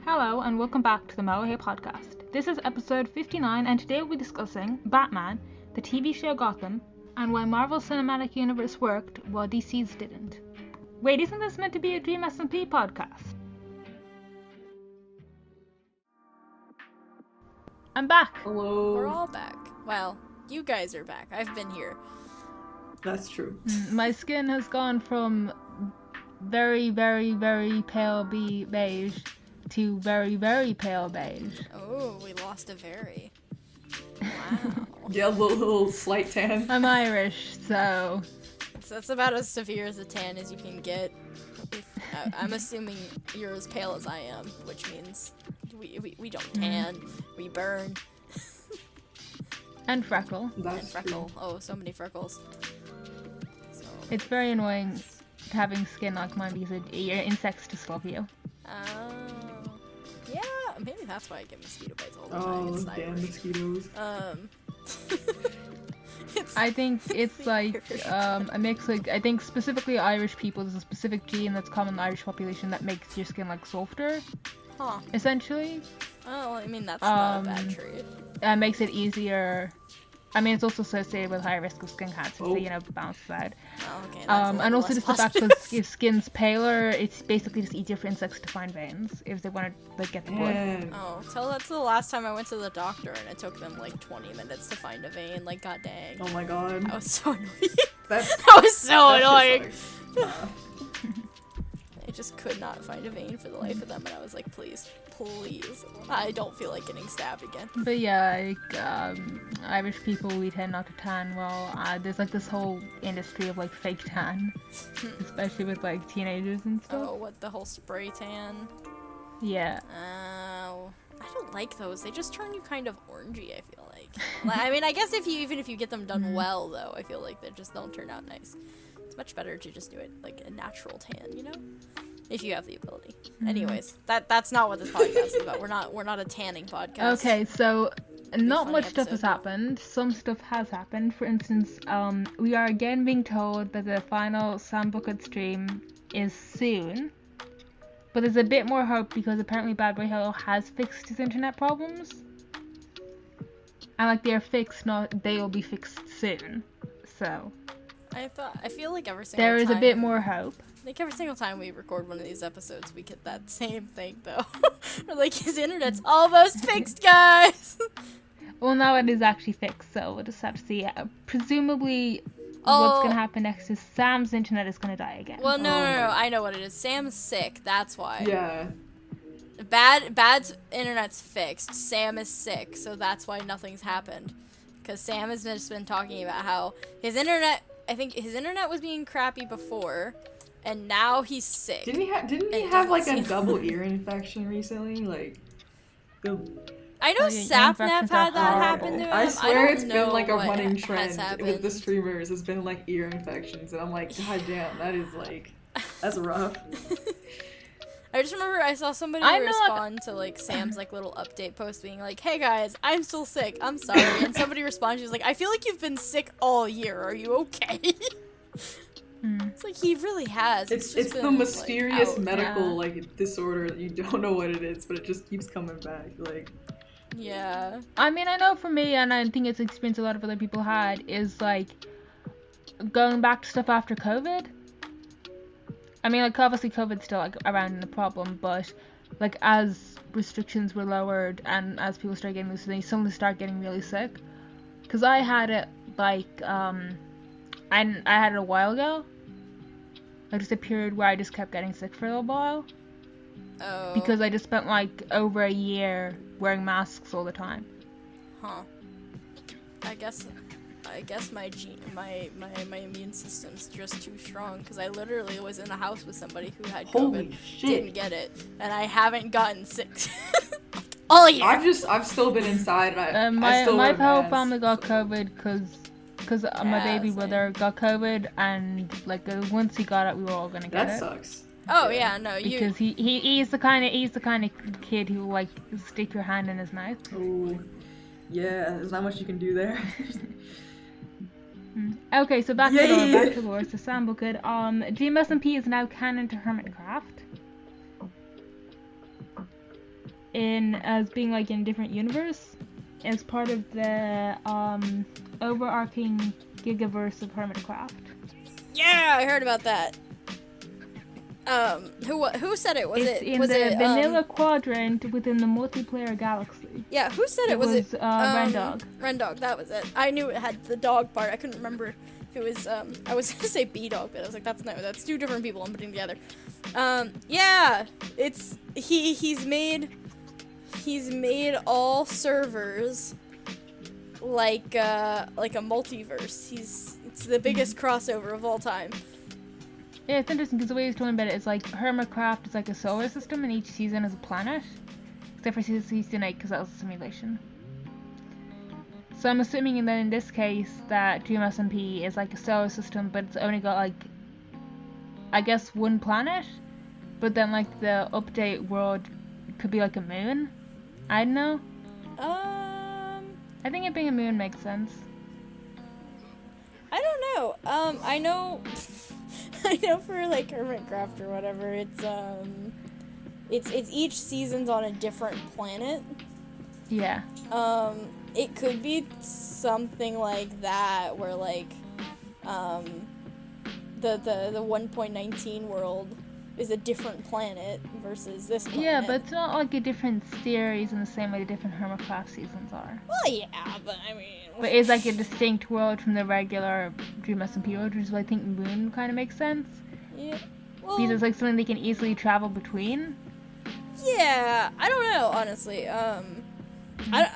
Hello and welcome back to the Mellohi podcast. This is episode 59 and today we'll be discussing Batman, the TV show Gotham, and why Marvel's cinematic universe worked while DC's didn't. Wait, isn't this meant to be a DSMP podcast? I'm back. Hello. We're all back. Well, you guys are back. I've been here. That's true. My skin has gone from very, very, very pale beige to very, very pale beige. Oh, we lost a very. Wow. Yeah, little slight tan. I'm Irish, so... That's about as severe as a tan as you can get. I'm assuming you're as pale as I am, which means we don't tan, we burn. And freckle. That's freckle. true. Oh, so many freckles. So, It's very annoying having skin like mine because your insects just love you. yeah, maybe that's why I get mosquito bites all the time. Oh, It's damn Irish. mosquitoes. I think it's like a mix. Like I think specifically Irish people, there's a specific gene that's common in the Irish population that makes your skin like softer, Huh. essentially. Oh, I mean, that's not a bad trait. Makes it easier. I mean, it's also associated with higher risk of skin cancer, so Oh. balances out. Oh, okay, that's a And little also less just the fact positive. that if skin's paler, it's basically just easier for insects to find veins if they want to like get the blood. Man. Oh, tell that's the last time I went to the doctor and it took them like 20 minutes to find a vein. Like, god dang. Oh my god. That was so annoying. That's That was so that annoying. shit sucks. I just could not find a vein for the life of them, and I was like, please, please. I don't feel like getting stabbed again. But yeah, like Irish people, we tend not to tan well. There's like this whole industry of like fake tan, especially with like teenagers and stuff. Oh, what, the whole spray tan? Yeah. Oh, I don't like those. They just turn you kind of orangey, I feel like. I mean, I guess even if you get them done well, though, I feel like they just don't turn out nice. It's much better to just do it like a natural tan, you know? If you have the ability. Anyways, that's not what this podcast is about. We're not a tanning podcast. Okay, so not funny much stuff has episode. happened. Some stuff has happened. For instance, we are again being told that the final Sam Bucket stream is soon. But there's a bit more hope because apparently Bad Boy Hello has fixed his internet problems. And like they're fixed, not they will be fixed soon. So I feel like every single there is a time, bit more hope. like every single time we record one of these episodes, we get that same thing though. We're like, his internet's almost fixed, guys. Well, now it is actually fixed, so we'll just have to see. Presumably, Oh. what's gonna happen next is Sam's internet is gonna die again. Well, no, Oh. I know what it is. Sam's sick. That's why. Yeah. Bad's internet's fixed. Sam is sick, so that's why nothing's happened. Because Sam has just been talking about how his internet. I think his internet was being crappy before, and now he's sick. Didn't he It have doesn't like a seem- double ear infection recently? Like I know Oh, yeah, Sapnap infections had are that horrible. happen to him. I swear don't it's been know like a what running has trend with happened. the streamers. It's been like ear infections, and I'm like, god damn, that is like, that's rough. I just remember I saw somebody I'm not- respond to like Sam's like little update post being like, "Hey guys, I'm still sick. I'm sorry." And somebody responded, she was like, "I feel like you've been sick all year. Are you okay?" It's like he really has. It's just the been, mysterious like, out. medical Yeah. like disorder that you don't know what it is, but it just keeps coming back. Like, Yeah. I mean, I know for me, and I think it's an experience a lot of other people had, is like going back to stuff after COVID. I mean, like obviously COVID's still like around and a problem, but like as restrictions were lowered and as people started getting loose, they suddenly start getting really sick. Cause I had it like I had it a while ago. Like just a period where I just kept getting sick for a little while Oh. because I just spent like over a year wearing masks all the time. Huh. I guess my immune system's just too strong because I literally was in a house with somebody who had holy COVID, shit! didn't get it, and I haven't gotten sick all year. I've still been inside, and I still My wear whole masks. family got COVID because my Yeah, baby same. brother got COVID, and like once he got it, we were all gonna get That it. sucks. Oh yeah, no, you. Because he's the kind of kid who will, like stick your hand in his mouth. Oh, yeah. There's not much you can do there. Okay, so back Yay! to lore. So Sam Bucket. DSMP is now canon to Hermitcraft. in as being like in a different universe as part of the overarching gigaverse of Hermitcraft. Yeah, I heard about that. Who said it? It's in the vanilla quadrant within the multiplayer galaxy. Yeah, who said it? Was it Rendog? Rendog, that was it. I knew it had the dog part. I couldn't remember if it was I was gonna say B-Dog, but I was like, that's two different people I'm putting together. Yeah, it's he's made all servers like a multiverse. It's the biggest crossover of all time. Yeah, it's interesting because the way he's talking about it is like Hermitcraft is like a solar system and each season is a planet. Except for season 8 because that was a simulation. So I'm assuming that in this case that DSMP is like a solar system but it's only got like, I guess, one planet. But then like the update world could be like a moon. I don't know. I think it being a moon makes sense. I don't know. I know for like Hermitcraft or whatever, it's each season's on a different planet. Yeah. It could be something like that where like the 1.19 world is a different planet versus this planet. Yeah, but it's not like a different series in the same way the different Hermitcraft seasons are. Well, yeah, but I mean... But it's like a distinct world from the regular DSMP world, which is why I think Moon kind of makes sense. Yeah. Well, because it's like something they can easily travel between. Yeah, I don't know, honestly.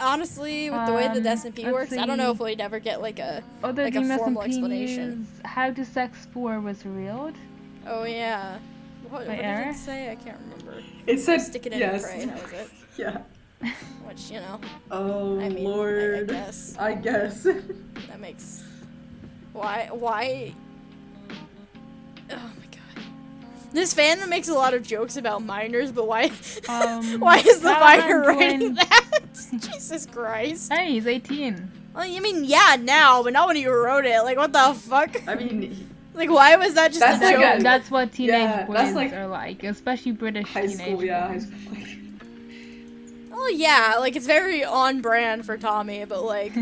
Honestly, with the way the DSMP works, I don't know if we'd ever get like a formal explanation. How Sex 4 was revealed. Oh yeah. What did Eric? it say? I can't remember. It said stick it in yes. and pray. That was it. Yeah. Which, you know. Oh, I mean, Lord. I I guess. That makes... Why? Oh my god. This fandom makes a lot of jokes about minors, but why why is the minor writing that? Jesus Christ. Hey, he's 18. Well, I mean, yeah, now, but not when you wrote it. Like, what the fuck? I mean... Like, why was that just a joke? That's what teenage boys like are like, especially British teenagers. High school. Well, yeah, like, it's very on brand for Tommy, but, like,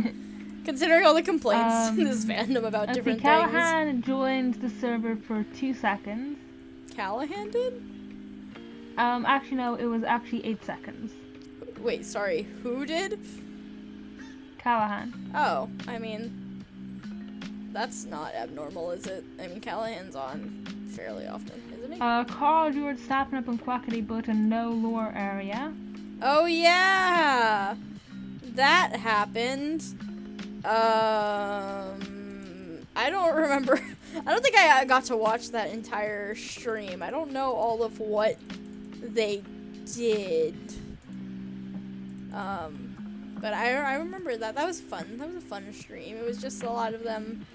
considering all the complaints in this fandom about different Callahan joined the server for 2 seconds. Callahan did? Actually, no, it was actually 8 seconds. Wait, sorry, who did? Callahan. Oh, I mean... That's not abnormal, is it? I mean, Callahan's on fairly often, isn't he? Carl George snapping up in Quackity built a no lore area. Oh, yeah! That happened. I don't remember. I don't think I got to watch that entire stream. I don't know all of what they did. But I remember that. That was fun. That was a fun stream. It was just a lot of them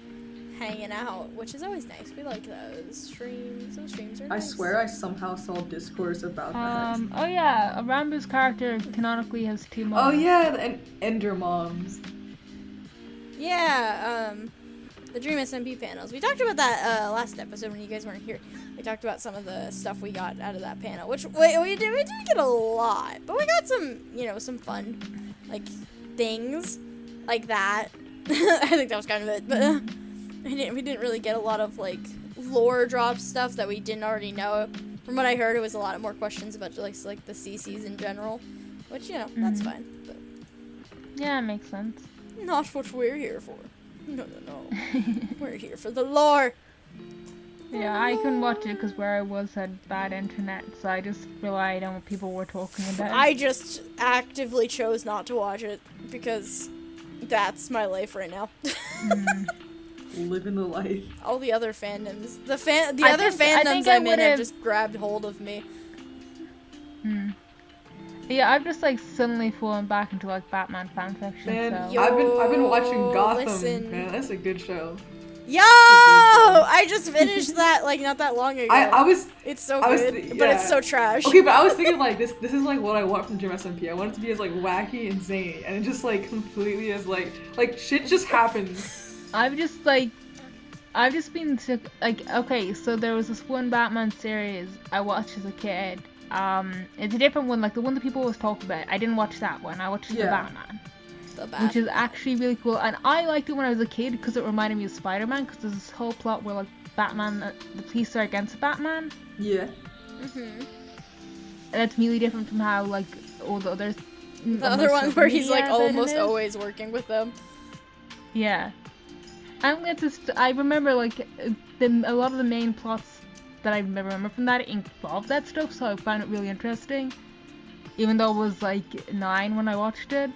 hanging out, which is always nice. We like those streams. Those streams are nice. I swear I somehow saw discourse about that. Oh yeah, Rambo's character canonically has 2 moms. Oh yeah, and Ender moms. Yeah, the Dream SMP panels. We talked about that last episode when you guys weren't here. We talked about some of the stuff we got out of that panel, which we didn't get a lot, but we got some, you know, some fun, like, things like that. I think that was kind of it, but we didn't really get a lot of, like, lore drop stuff that we didn't already know. From what I heard, it was a lot more questions about, like the CCs in general, which, you know, that's fine, but... Yeah, it makes sense. Not what we're here for. No. We're here for the lore. Yeah, I couldn't watch it because where I was had bad internet, so I just relied on what people were talking about. I just actively chose not to watch it because that's my life right now. Living the life. All the other fandoms, the other fandoms I'm in have just grabbed hold of me. Yeah, I've just like suddenly fallen back into like Batman fanfiction. Man, so. I've been watching Gotham. Listen. Man, that's a good show. Yo! I just finished that like not that long ago. It's so good, but it's so trash. Okay, but I was thinking like this is like what I want from DSMP. I want it to be as like wacky and zany, and it just like completely as like shit just happens. I've just like I've just been sick. Like, okay, so there was this one Batman series I watched as a kid. It's a different one, like the one that people always talk about. I didn't watch that one. I watched the Batman, which is actually really cool. And I liked it when I was a kid because it reminded me of Spider-Man. Because there's this whole plot where like Batman, the police are against Batman. Yeah. Mhm. And it's really different from how like all the others. The other one where he's like almost always working with them. Yeah. And it's just, I remember like a lot of the main plots that I remember from that involved that stuff, so I found it really interesting. Even though I was like 9 when I watched it.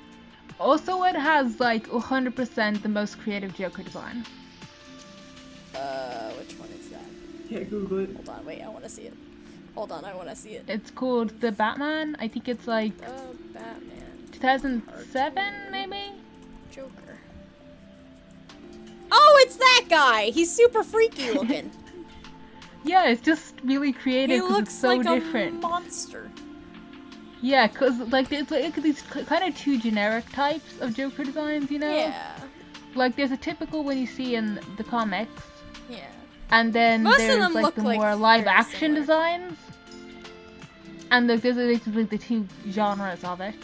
Also, it has like 100% the most creative Joker design. Which one is that? Yeah, Google it. Hold on, wait, I want to see it. Hold on, I want to see it. It's called The Batman. I think it's like Batman. 2007 maybe? Joker. Oh, it's that guy! He's super freaky looking. Yeah, it's just really creative He because looks it's so like different. a monster. Yeah, because like there's like these kind of two generic types of Joker designs, you know? Yeah. Like there's a typical one you see in the comics. Yeah. And then Most of there's them like look the like more live very action similar. designs. And like there's like the two genres of it.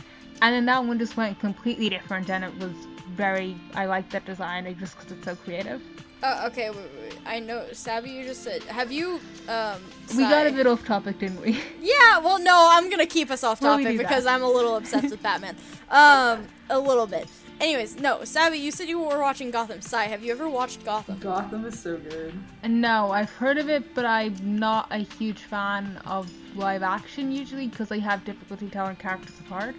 And then that one just went completely different and it was I liked that design just because it's so creative. Okay, wait. I know, Savvy, you just said, have you, We got a Sai- bit off topic, didn't we? Yeah, well, no, I'm gonna keep us off Well, we topic do because that. I'm a little obsessed with Batman. A little bit. Anyways, no, Savvy, you said you were watching Gotham. Sai, have you ever watched Gotham? Gotham is so good. No, I've heard of it, but I'm not a huge fan of live action usually because I have difficulty telling characters apart.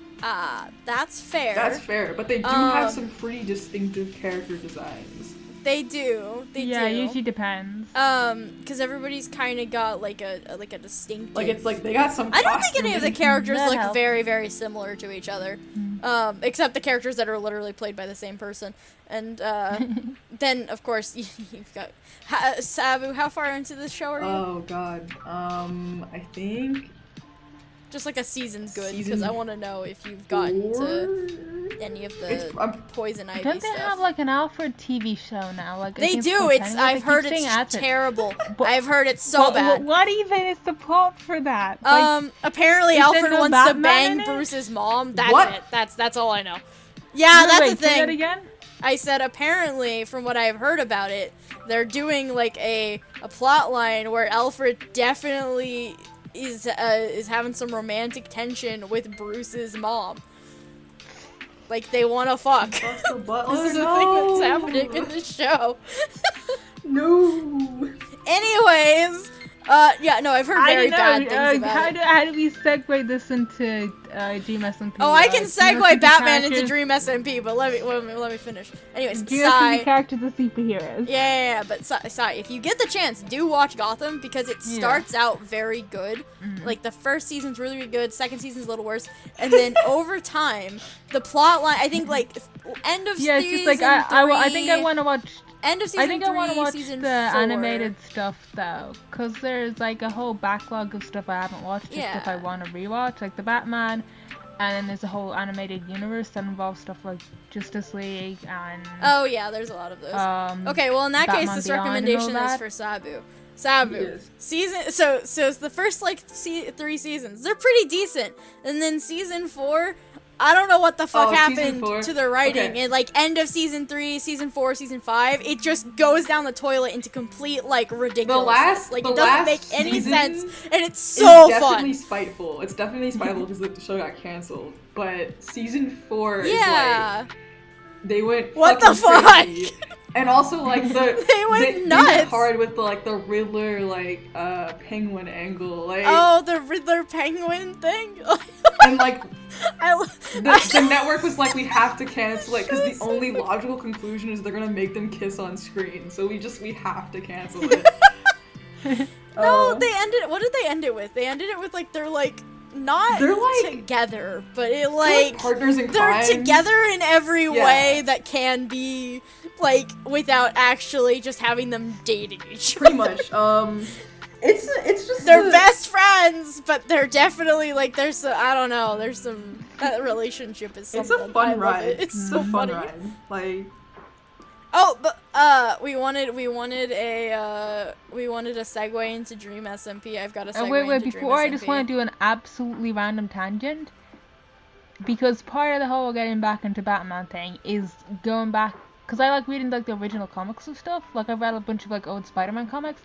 That's fair. That's fair, but they do have some pretty distinctive character designs. They do. They Yeah, do. it usually depends. Because everybody's kind of got like a distinctive. Like it's like they got some. I don't think any of the costuming. characters That look helps. very, very similar to each other. Except the characters that are literally played by the same person. And then, of course, you've got Sabu. How far into this show are you? Oh god. I think Just like a season's good, because Season I want to know if you've gotten to 4? any of It's- the I'm- Poison Ivy Don't they stuff. have like an Alfred TV show now? Like I They think do. called It's. Pennyworth. I've They keep heard saying it's that's it. terrible. But- I've heard it's so bad. What even is the plot for that? Like, Apparently is there Alfred no wants to Batman bang in it? Bruce's mom. That's What? it. That's all I know. Yeah, no, that's wait, the say that thing. again? I said apparently, from what I've heard about it, they're doing like a plot line where Alfred definitely is having some romantic tension with Bruce's mom. Like they want to fuck. Buster Butler, This is the no! thing that's happening in the show. No. Anyways, yeah, no, I've heard very bad things about it. How do we segue this into Dream SMP? Oh, I can Dream segue SMP Batman into characters? Dream SMP, but let me finish. Anyways, Dream Sai. SMP characters are superheroes. Yeah, but Sai, if you get the chance, do watch Gotham because it starts out very good. Like the first season's really, really good, second season's a little worse, and then over time, the plot line. I think like end of Yeah, it's season just like I think I 3, want to watch. end of season I think I want to 3, watch season the 4. animated stuff though, cause there's like a whole backlog of stuff I haven't watched, just stuff I Yeah. want to rewatch, like the Batman, and then there's a whole animated universe that involves stuff like Justice League and Oh yeah, there's a lot of those. Okay, well in that case, Batman this Beyond and all recommendation is that. for Sabu. Sabu. Yes. Season so it's the first like 3 seasons. They're pretty decent. And then season 4, I don't know what the fuck Season happened 4? to the writing. Okay. And like end of season 3, season 4, season 5, it just goes down the toilet into complete like ridiculousness. Like the it doesn't make last any season sense and it's It's so definitely fun. spiteful. It's definitely spiteful because the show got canceled. But season 4 Yeah. is like they went What the fucking fuck? crazy. And also like They went they nuts. went hard with the Riddler penguin angle like Oh, the Riddler penguin thing. and like I the network was like we have to cancel it because the only logical conclusion is they're gonna make them kiss on screen. So we have to cancel it. No, they ended. What did they end it with? They ended it with like they're like not They're, like- together, but it They're, like partners in they're crime. together in every Yeah. way that can be, like without actually just having them dating each Pretty other. much. It's just They're best friends, but they're definitely like there's some, I don't know. There's some that relationship is It's something. a fun I love ride. it. It's so a fun funny. ride. Like Oh, but we wanted a segue into Dream SMP. I've got a segue wait, into before Dream I just SMP. want to do an absolutely random tangent. Because part of the whole getting back into Batman thing is going back, because I like reading like the original comics and stuff. Like I've read a bunch of like old Spider-Man comics.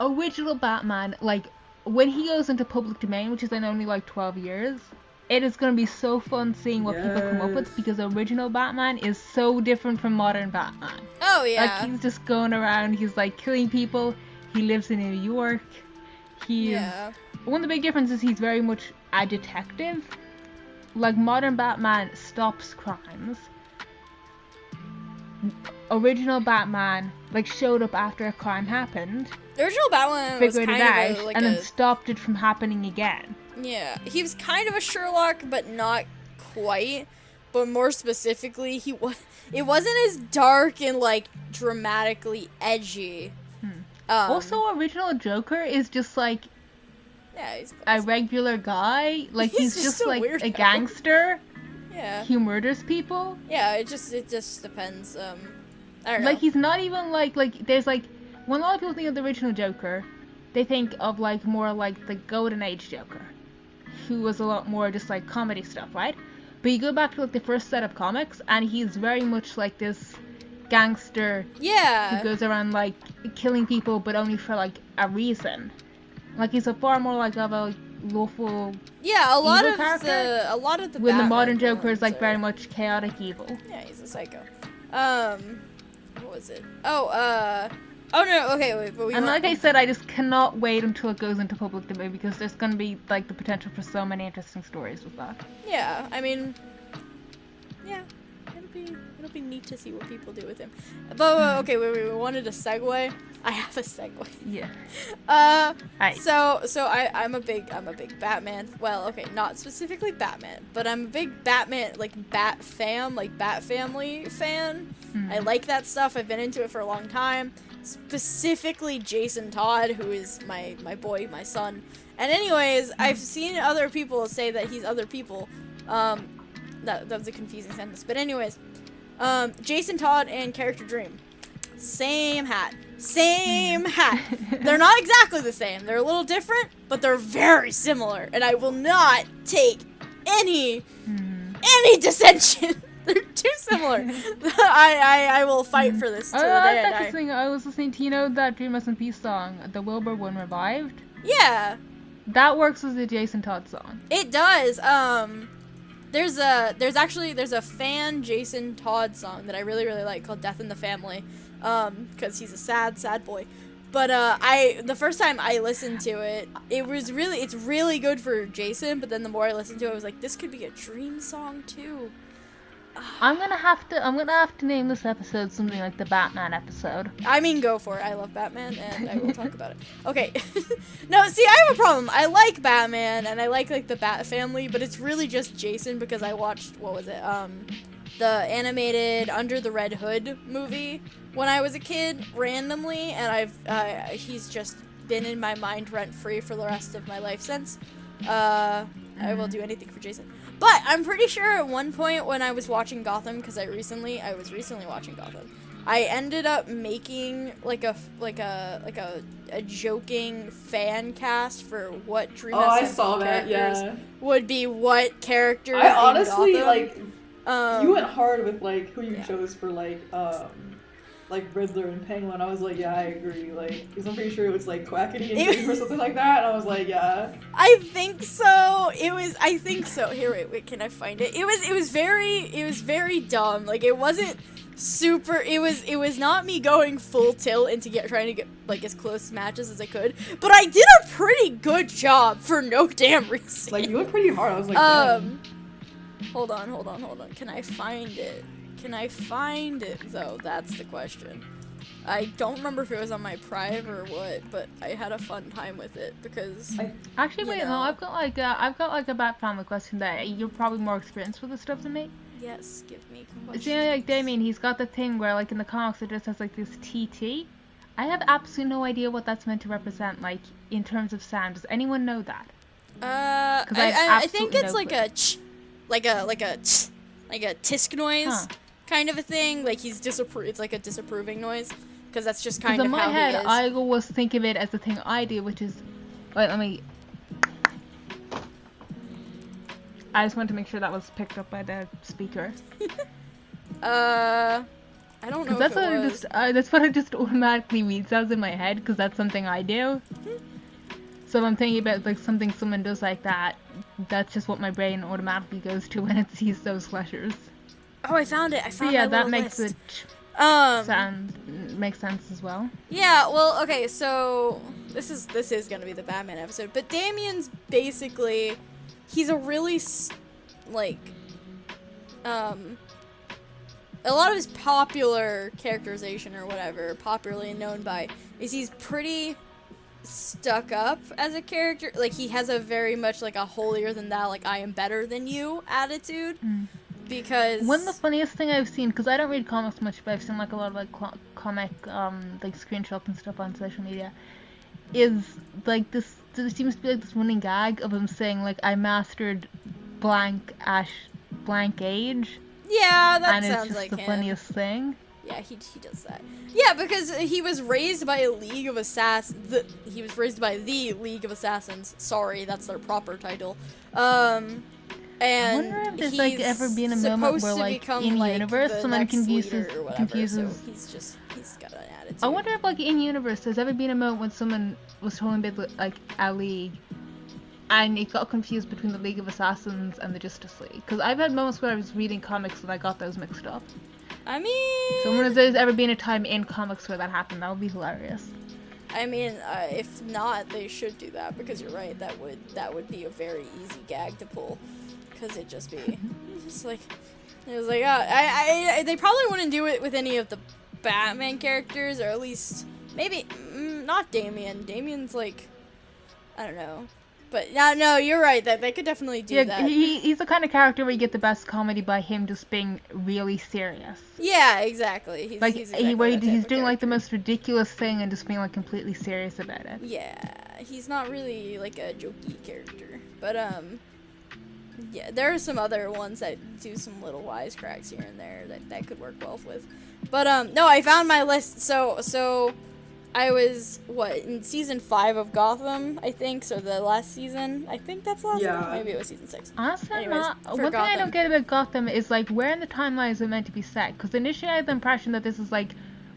Original Batman, like when he goes into public domain, which is in only like 12 years, it is going to be so fun seeing what people come up with, because original Batman is so different from modern Batman. Oh yeah. Like he's just going around, he's like killing people. He lives in New York. One of the big differences is he's very much a detective. Like modern Batman stops crimes. Original Batman like showed up after a crime happened, The original Batman was figured kind it out, of like and then stopped it from happening again. Yeah, he was kind of a Sherlock, but not quite. But more specifically, it wasn't as dark and like dramatically edgy. Also, original Joker is just like he's a regular guy. Like he's just like weirdo. a gangster. Yeah. He murders people. Yeah, it just depends. I don't know. Like he's not even like there's like when a lot of people think of the original Joker, they think of like more like the Golden Age Joker, who was a lot more just like comedy stuff, right? But you go back to like the first set of comics, and he's very much like this gangster who goes around like killing people, but only for like a reason. Like he's a far more like of a lawful a lot evil of character, the when the Batman modern Joker is villains like are- very much chaotic evil. Yeah, he's a psycho. What was it? Oh no, okay, wait, but we And want- like I said, I just cannot wait until it goes into public domain, because there's gonna be like the potential for so many interesting stories with that. Yeah, I mean, yeah, it'll be neat to see what people do with him. But okay, we wanted a segue. I have a segue. Yeah. Right. So I'm a big Batman. Well, okay, not specifically Batman, but I'm a big Batman, like Bat Family fan. I like that stuff. I've been into it for a long time. Specifically Jason Todd, who is my boy, my son. And anyways, I've seen other people say that he's other people. That was a confusing sentence. But anyways, Jason Todd and Character Dream. Same hat. They're not exactly the same. They're a little different, but they're very similar. And I will not take any dissension. They're too similar. I will fight for this till the day I die. I was listening to, you know, that Dream SMP song, the Wilbur one revived. Yeah, That works as a Jason Todd song. it does. There's a fan Jason Todd song that I really like called "Death in the Family," because he's a sad boy. But the first time I listened to it, it's really good for Jason. But then the more I listened to it, I was like, this could be a Dream song too. I'm gonna have to name this episode something like the Batman episode. I mean, go for it. I love Batman, and I will talk about it. Okay. No, see, I have a problem. I like Batman, and I like the Bat Family, but it's really just Jason because I watched, what was it, the animated Under the Red Hood movie when I was a kid, randomly, and he's just been in my mind rent-free for the rest of my life since. I will do anything for Jason. But I'm pretty sure at one point when I was watching Gotham, because I was recently watching Gotham, I ended up making like a joking fan cast for what Dream I SMP saw that, characters yeah. would be what characters. I honestly in Gotham. you went hard with who you chose for Riddler and Penguin. I was like, yeah, I agree. Because I'm pretty sure it was Quackity and Dream or something like that. And I was like, yeah. I think so. I think so. Here, wait, can I find it? It was very dumb. It wasn't super. It was not me going full tilt into trying to get as close matches as I could. But I did a pretty good job for no damn reason. You went pretty hard. I was like, damn. Hold on. Can I find it? Though? That's the question. I don't remember if it was on my Prive or what, but I had a fun time with it because. Actually, wait, no, I've got a Bat Family question that you're probably more experienced with this stuff than me. Yes, give me a question. See, Damien, he's got the thing where, in the comics, it just has this TT. I have absolutely no idea what that's meant to represent, in terms of sound. Does anyone know that? I think it's no like a ch, like a tisk noise. Huh. kind of a thing. Like he's it's like a disapproving noise, because that's just kind of in my how head, he is. I always think of it as the thing I do, which is, wait, let me. I just wanted to make sure that was picked up by the speaker. I don't know. That's if what it I was. just. That's what it just automatically reads as in my head, because that's something I do. So if I'm thinking about like something someone does like that, that's just what my brain automatically goes to when it sees those letters. Oh, I found it. I found yeah, my that little makes list. makes sense as well. Yeah, well, okay, so this is gonna be the Batman episode, but Damien's basically, he's a really a lot of his popular characterization or whatever, popularly known by, is he's pretty stuck up as a character. Like, he has a very much like a holier than thou, like I am better than you attitude. Because one of the funniest thing I've seen, because I don't read comics much, but I've seen like a lot of like comic like screenshots and stuff on social media, is like this. There seems to be like this running gag of him saying like I mastered blank age. Yeah, that and sounds it's just like the him. funniest thing. Yeah, he does that. Yeah, because he was raised by a League of Assassins. He was raised by the League of Assassins. Sorry, that's their proper title. And I wonder if there's like ever been a moment where like in universe someone confuses. So he's got an attitude. I wonder if like in universe there's ever been a moment when someone was talking about like a league, and it got confused between the League of Assassins and the Justice League. Because I've had moments where I was reading comics and I got those mixed up. I mean, So if there's ever been a time in comics where that happened, that would be hilarious. I mean, if not, they should do that, because you're right. That would be a very easy gag to pull, because it'd just be just like it was like they probably wouldn't do it with any of the Batman characters, or at least maybe not Damien. Damien's like, I don't know. But no, you're right. That they could definitely do that. He's the kind of character where you get the best comedy by him just being really serious. Yeah, exactly. He's exactly he's doing like the most ridiculous thing and just being like completely serious about it. Yeah, he's not really like a jokey character. But yeah, there are some other ones that do some little wisecracks here and there that could work well with. But no, I found my list. So I was, in season 5 of Gotham, I think, so the last season. I think that's last season. Maybe it was season 6. Honestly, one thing I don't get about Gotham is, like, where in the timeline is it meant to be set? Because initially I had the impression that this is, like,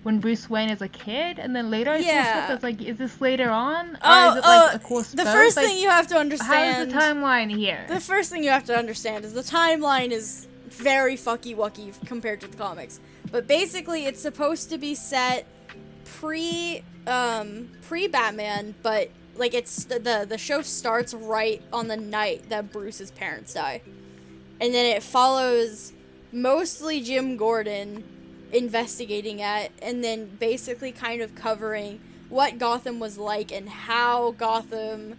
when Bruce Wayne is a kid, and then later I saw stuff that's like, is this later on? Or is it, like, a course the first thing you have to understand... How is the timeline here? The first thing you have to understand is the timeline is very fucky-wucky compared to the comics. But basically, it's supposed to be set pre-Batman, but like it's the show starts right on the night that Bruce's parents die, and then it follows mostly Jim Gordon investigating it, and then basically kind of covering what Gotham was like and how Gotham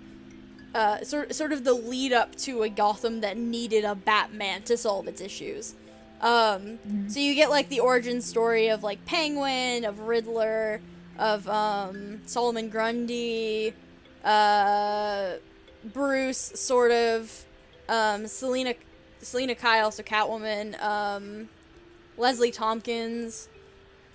sort of the lead up to a Gotham that needed a Batman to solve its issues. So you get like the origin story of like Penguin, of Riddler, of Solomon Grundy, Bruce, sort of, Selena Kyle, so Catwoman, Leslie Tompkins,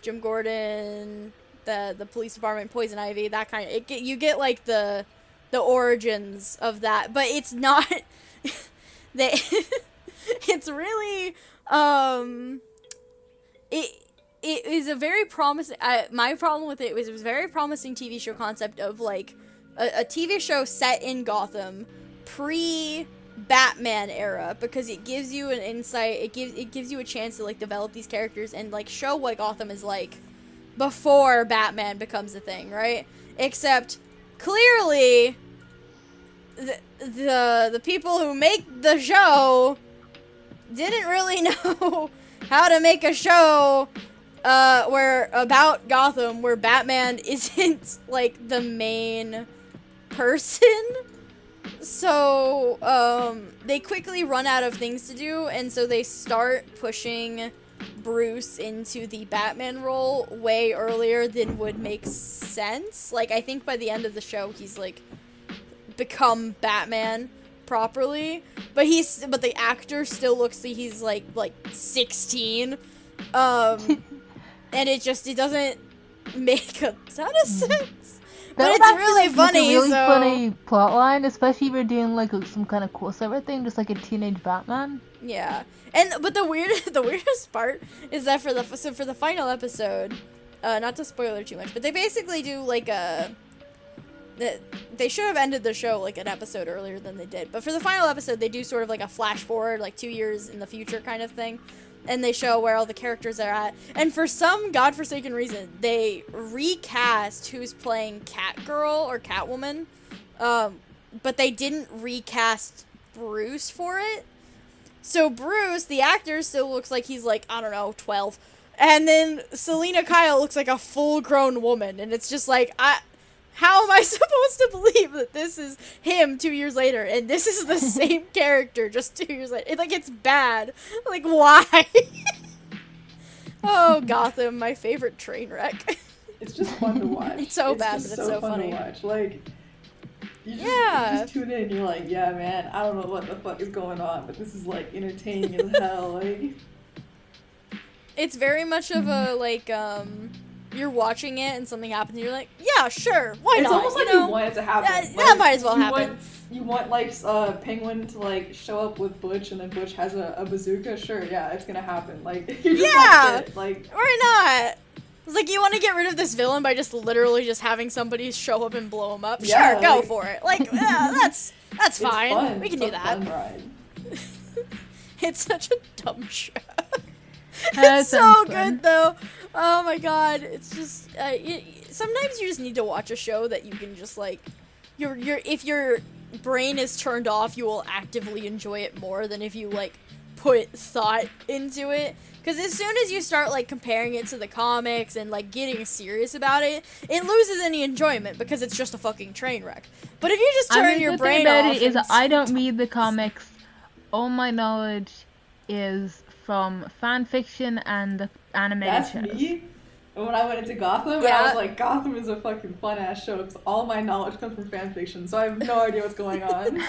Jim Gordon, the police department, Poison Ivy, that kind of. You get like the origins of that, but it's not. It's really. It is a very promising. My problem with it was a very promising TV show concept of like a TV show set in Gotham pre-Batman era, because it gives you an insight. It gives you a chance to like develop these characters and like show what Gotham is like before Batman becomes a thing, right? Except clearly the people who make the show didn't really know how to make a show where about Gotham where Batman isn't like the main person. So they quickly run out of things to do, and so they start pushing Bruce into the Batman role way earlier than would make sense. Like, I think by the end of the show he's like become Batman properly, but the actor still looks like he's like 16, And it doesn't make a ton of sense. But That would it's actually, really like, funny, make a really so... funny plot line, especially if you're doing like some kind of crossover thing, just like a teenage Batman. Yeah. But the weirdest part is that for the final episode, not to spoiler too much, but they basically do like they should have ended the show like an episode earlier than they did. But for the final episode, they do sort of like a flash forward, like 2 years in the future kind of thing. And they show where all the characters are at. And for some godforsaken reason, they recast who's playing Catgirl or Catwoman. But they didn't recast Bruce for it. So Bruce, the actor, still looks like he's like, I don't know, 12. And then Selena Kyle looks like a full-grown woman. And it's just like, how am I supposed to believe that this is him 2 years later and this is the same character just 2 years later? It's bad. Like, why? Oh, Gotham, my favorite train wreck. It's just fun to watch. It's so bad, but it's so fun funny. to watch. Like, you just tune in and you're like, yeah, man, I don't know what the fuck is going on, but this is, like, entertaining as hell. Like, it's very much of a, like, you're watching it and something happens and you're like, yeah, sure, why not? It's almost like you want it to happen. That might as well happen. You want like Penguin to like show up with Butch and then Butch has a bazooka. Sure, yeah, it's gonna happen. Like, you just watch it. Like, why not? It's like, you want to get rid of this villain by just literally just having somebody show up and blow him up. Yeah, sure, go for it. Like, yeah, that's fine. Fun. We can it's do a that. Fun ride. It's such a dumb show. That It's so sounds good fun. though. Oh my god, it's just sometimes you just need to watch a show that you can just like if your brain is turned off, you will actively enjoy it more than if you like put thought into it. Because as soon as you start like comparing it to the comics and like getting serious about it, it loses any enjoyment because it's just a fucking train wreck. But if you just turn your the brain thing about off, it is and I don't read the comics. All my knowledge is from fan fiction and the animated That's shows. me. And when I went into Gotham, and I was like, Gotham is a fucking fun ass show because all my knowledge comes from fan fiction, so I have no idea what's going on.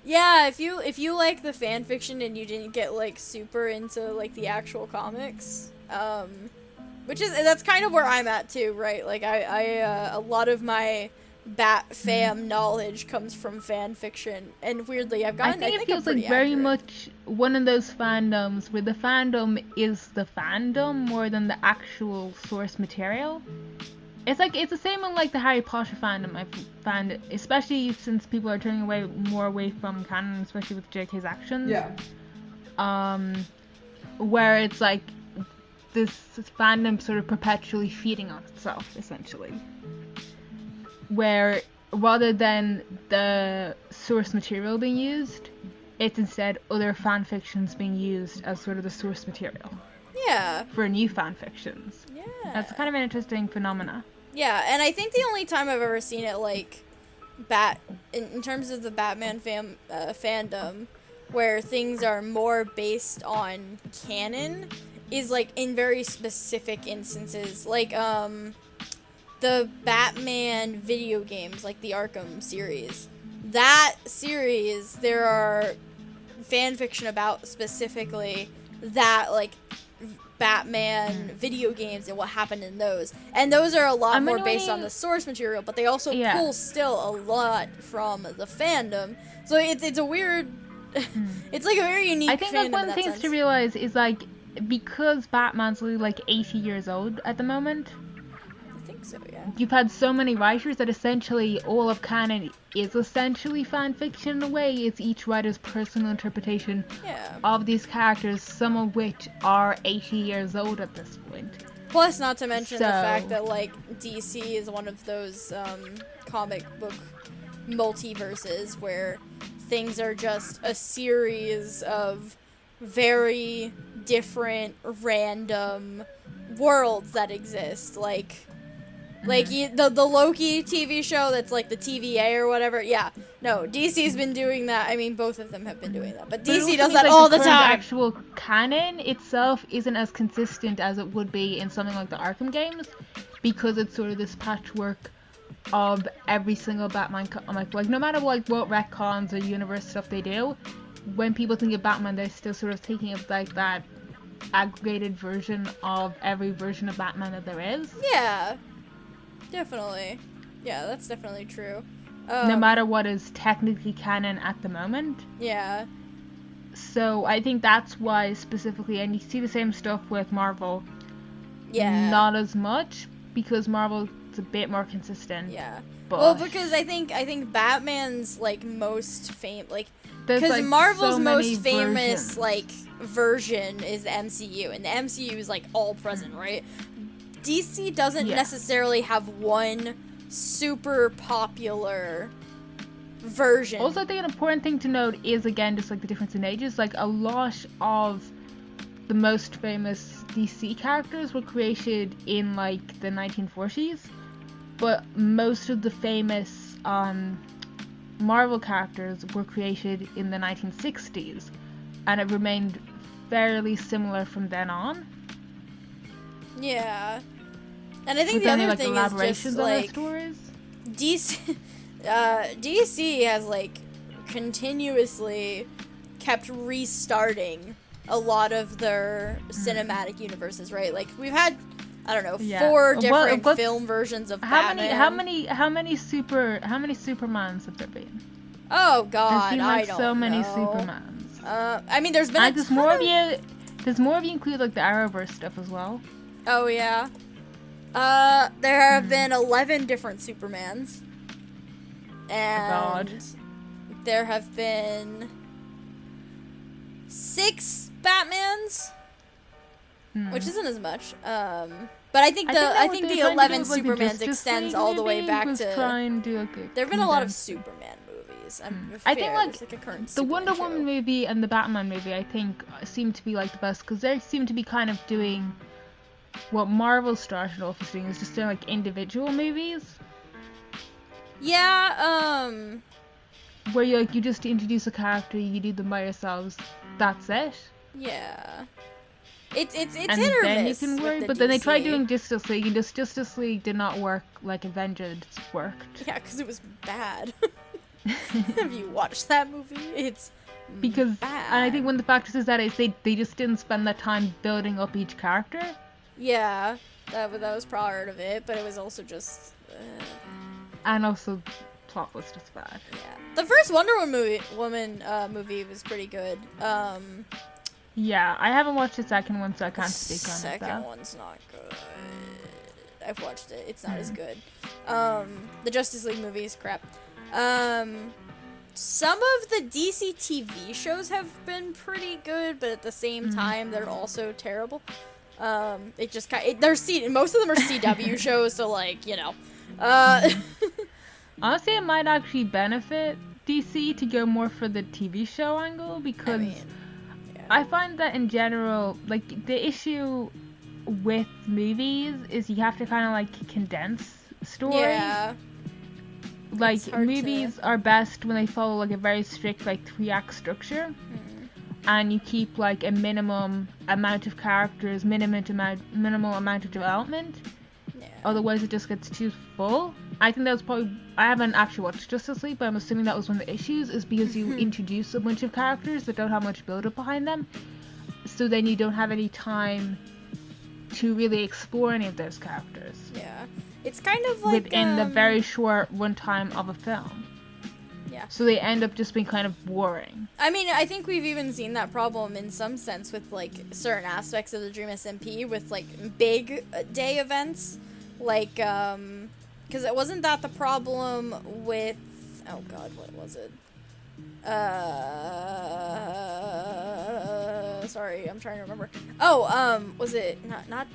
yeah, if you like the fan fiction and you didn't get like super into like the actual comics, that's kind of where I'm at too, right? Like I a lot of my Bat fam knowledge comes from fan fiction, and weirdly I've gotten. I think it feels I'm like pretty very accurate. much one of those fandoms where the fandom is the fandom more than the actual source material. It's the same in like the Harry Potter fandom. I find, especially since people are turning more away from canon, especially with JK's actions. Yeah. Where it's like this fandom sort of perpetually feeding on itself, essentially. Where rather than the source material being used, it's instead other fan fictions being used as sort of the source material. Yeah. For new fan fictions. Yeah. That's kind of an interesting phenomena. Yeah, and I think the only time I've ever seen it like in terms of the Batman fandom, where things are more based on canon, is like in very specific instances, like the Batman video games, like the Arkham series. That series, there are fan fiction about specifically that, like, Batman video games and what happened in those. And those are a lot more based on the source material, but they also pull still a lot from the fandom. So it's a weird... it's like a very unique fandom. I think like one of the things to realize is, like, because Batman's only like 80 years old at the moment, so, yeah. You've had so many writers that essentially all of canon is essentially fan fiction in a way. It's each writer's personal interpretation of these characters, some of which are 80 years old at this point. Plus, not to mention the fact that, like, DC is one of those comic book multiverses where things are just a series of very different, random worlds that exist. Like the Loki TV show that's like the TVA or whatever. Yeah, no, DC's been doing that. I mean, both of them have been doing that, but DC does that all the time. The actual canon itself isn't as consistent as it would be in something like the Arkham games, because it's sort of this patchwork of every single Batman comic. Like, no matter like what retcons or universe stuff they do, when people think of Batman, they're still sort of thinking of like that aggregated version of every version of Batman that there is. Yeah, definitely. Yeah, that's definitely true. No matter what is technically canon at the moment. Yeah. So I think that's why specifically, and you see the same stuff with Marvel. Yeah. Not as much, because Marvel's a bit more consistent. Yeah. But Well, because I think Batman's like most because like, Marvel's so many most famous versions. like version is the MCU, and the MCU is like all present, right? DC doesn't necessarily have one super popular version. Also, I think an important thing to note is, again, just like the difference in ages. Like, a lot of the most famous DC characters were created in like the 1940s, but most of the famous Marvel characters were created in the 1960s, and it remained fairly similar from then on. Yeah. And I think With the any, other like, thing is elaborations just on their like stories. DC has like continuously kept restarting a lot of their cinematic universes, right? Like we've had, I don't know, 4 different film versions of Batman. How many Supermans have there been? Oh God, There's been like I don't so many know. Supermans. I mean, there's been There's more of you. There's more of you include like the Arrowverse stuff as well. Oh yeah. There have been 11 different Supermans. And there have been 6 Batmans, which isn't as much. But I think the 11 Supermans extends all the way back to. There've been a lot of Superman movies. I think like a current the Superman Wonder show. Woman movie and the Batman movie, I think, seem to be like the best, because they seem to be kind of doing what Marvel started off as doing, is just doing like individual movies. Yeah, where you just introduce a character, you do them by yourselves, that's it. Yeah. It's and hit or then miss you can worry, with the but then they DC. tried doing Justice League, and just Justice League did not work like Avengers worked. Yeah, because it was bad. Have you watched that movie? It's because bad. And I think one of the factors is that they just didn't spend that time building up each character. Yeah, that was part of it, but it was also just. And also, plot was just bad. Yeah, the first Wonder Woman movie was pretty good. Yeah, I haven't watched the second one, so I can't speak on it. The second one's not good. I've watched it. It's not as good. The Justice League movie is crap. Some of the DC TV shows have been pretty good, but at the same time, they're also terrible. It just most of them are CW shows, so like, you know. Honestly, it might actually benefit DC to go more for the TV show angle, because I find that in general, like, the issue with movies is you have to kind of like condense stories. Yeah. Like, movies are best when they follow like a very strict like 3-act structure. And you keep like a minimum amount of characters, minimal amount of development. Yeah. Otherwise, it just gets too full. I think that was probably. I haven't actually watched Justice League, but I'm assuming that was one of the issues, is because you introduce a bunch of characters that don't have much build-up behind them, so then you don't have any time to really explore any of those characters. Yeah, it's kind of like within the very short runtime of a film. Yeah. So they end up just being kind of boring. I mean, I think we've even seen that problem in some sense with like certain aspects of the Dream SMP with like big day events, like because it wasn't that the problem with what was it? Sorry, I'm trying to remember. Was it not?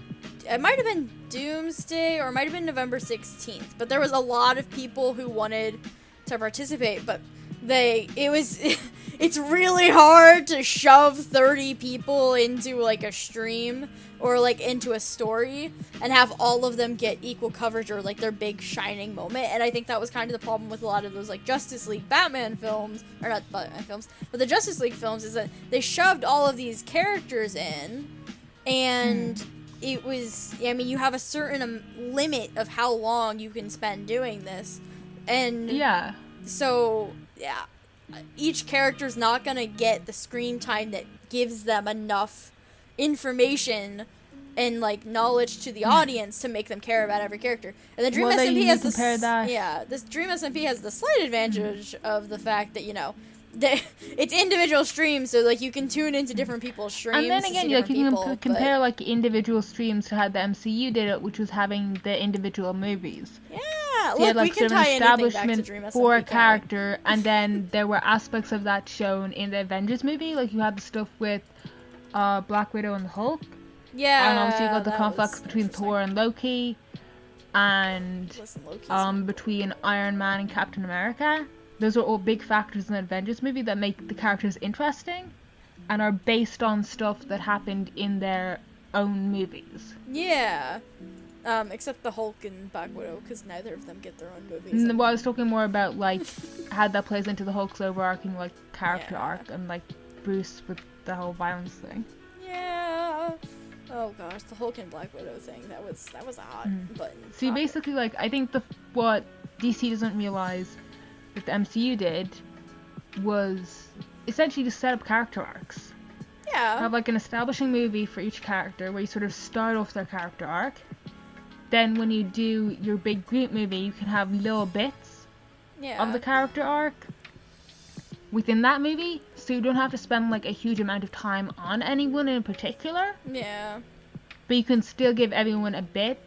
It might have been Doomsday, or it might have been November 16th. But there was a lot of people who wanted to participate, but it's really hard to shove 30 people into like a stream or like into a story and have all of them get equal coverage or like their big shining moment. And I think that was kind of the problem with a lot of those like Justice League Batman films, or not Batman films, but the Justice League films, is that they shoved all of these characters in, and it was, I mean, you have a certain limit of how long you can spend doing this. And so, each character's not gonna get the screen time that gives them enough information and like knowledge to the audience to make them care about every character. And the Dream Well, then SMP you has compare that. this Dream SMP has the slight advantage of the fact that it's individual streams, so like you can tune into different people's streams. And then to again, see like you different can people, compare like individual streams to how the MCU did it, which was having the individual movies. Yeah, So look, you had, like, we can sort of tie an anything back to establishment Dream SMP. for a can't we? character, and then there were aspects of that shown in the Avengers movie. Like you had the stuff with Black Widow and the Hulk, Yeah, and obviously you got the that conflicts was between interesting. Thor and Loki, and Listen, Loki's between Iron Man and Captain America. Those are all big factors in the Avengers movie that make the characters interesting, and are based on stuff that happened in their own movies. Yeah. Except the Hulk and Black Widow, because neither of them get their own movies. Well, I was talking more about like how that plays into the Hulk's overarching like character Yeah. arc, and like Bruce with the whole violence thing. Yeah. Oh gosh, the Hulk and Black Widow thing, that was a hot button. So you topic. basically like, I think what DC doesn't realize that the MCU did was essentially to set up character arcs. Yeah. Have like an establishing movie for each character where you sort of start off their character arc. Then when you do your big group movie, you can have little bits Yeah. of the character arc within that movie, so you don't have to spend like a huge amount of time on anyone in particular, Yeah. but you can still give everyone a bit.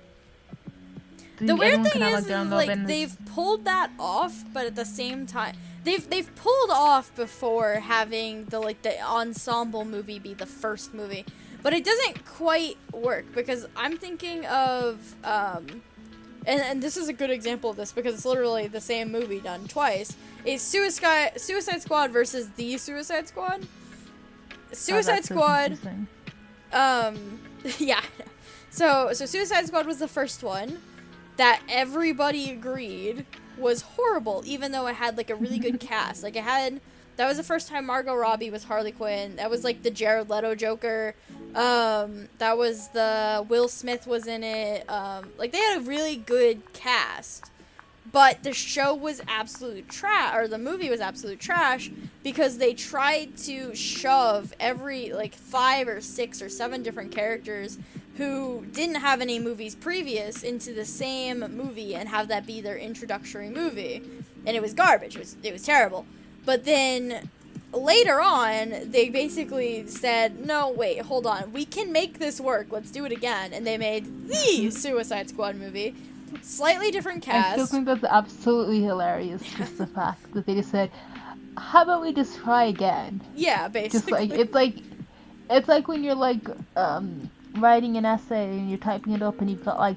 So The weird everyone thing can have, is, their own little bit like, in the- they've pulled that off, but at the same time, they've pulled off before having the ensemble movie be the first movie, but it doesn't quite work because I'm thinking of and this is a good example of this because it's literally the same movie done twice. Is Suicide Squad versus the Suicide Squad? Suicide that's so Squad. confusing. Yeah. So Suicide Squad was the first one that everybody agreed was horrible, even though it had like a really good cast. Like that was the first time Margot Robbie was Harley Quinn. That was like the Jared Leto Joker. That was the Will Smith was in it. Like they had a really good cast. But the show was absolute trash, or the movie was absolute trash, because they tried to shove every, 5 or 6 or 7 different characters who didn't have any movies previous into the same movie and have that be their introductory movie. And it was garbage. It was terrible. But then later on, they basically said, no, wait, hold on. We can make this work. Let's do it again. And they made the Suicide Squad movie. Slightly different I cast. still think that's absolutely hilarious, just the fact that they just said, how about we just try again? Yeah, basically. Just it's like when you're writing an essay and you're typing it up and you've got a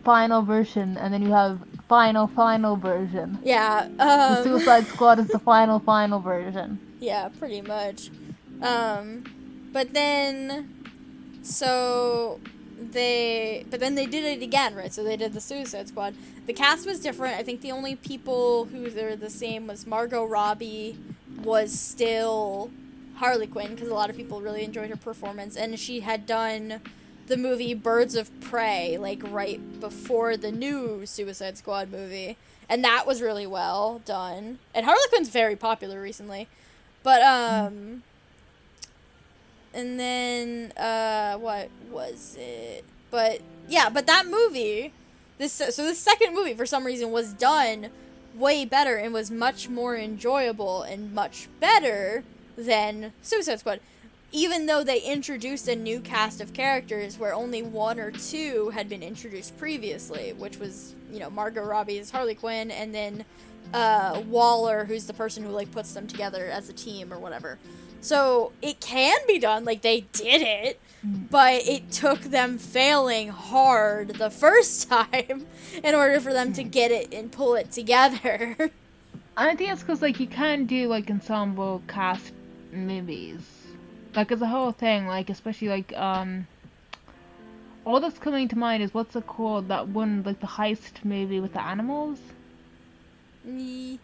final version and then you have final version. Yeah. The Suicide Squad is the final version. Yeah, pretty much. But then they did it again, right? So they did the Suicide Squad. The cast was different. I think the only people who were the same was Margot Robbie was still Harley Quinn, because a lot of people really enjoyed her performance, and she had done the movie Birds of Prey right before the new Suicide Squad movie, and that was really well done. And Harley Quinn's very popular recently. But and then, what was it? But, yeah, but that movie, this second movie, for some reason, was done way better and was much more enjoyable and much better than Suicide Squad. Even though they introduced a new cast of characters where only 1 or 2 had been introduced previously, which was, Margot Robbie's Harley Quinn, and then, Waller, who's the person who, puts them together as a team or whatever. So, it can be done, they did it, but it took them failing hard the first time in order for them to get it and pull it together. I think it's because, you can do, ensemble cast movies. As a whole thing, especially, all that's coming to mind is, what's it called, that one, the heist movie with the animals? The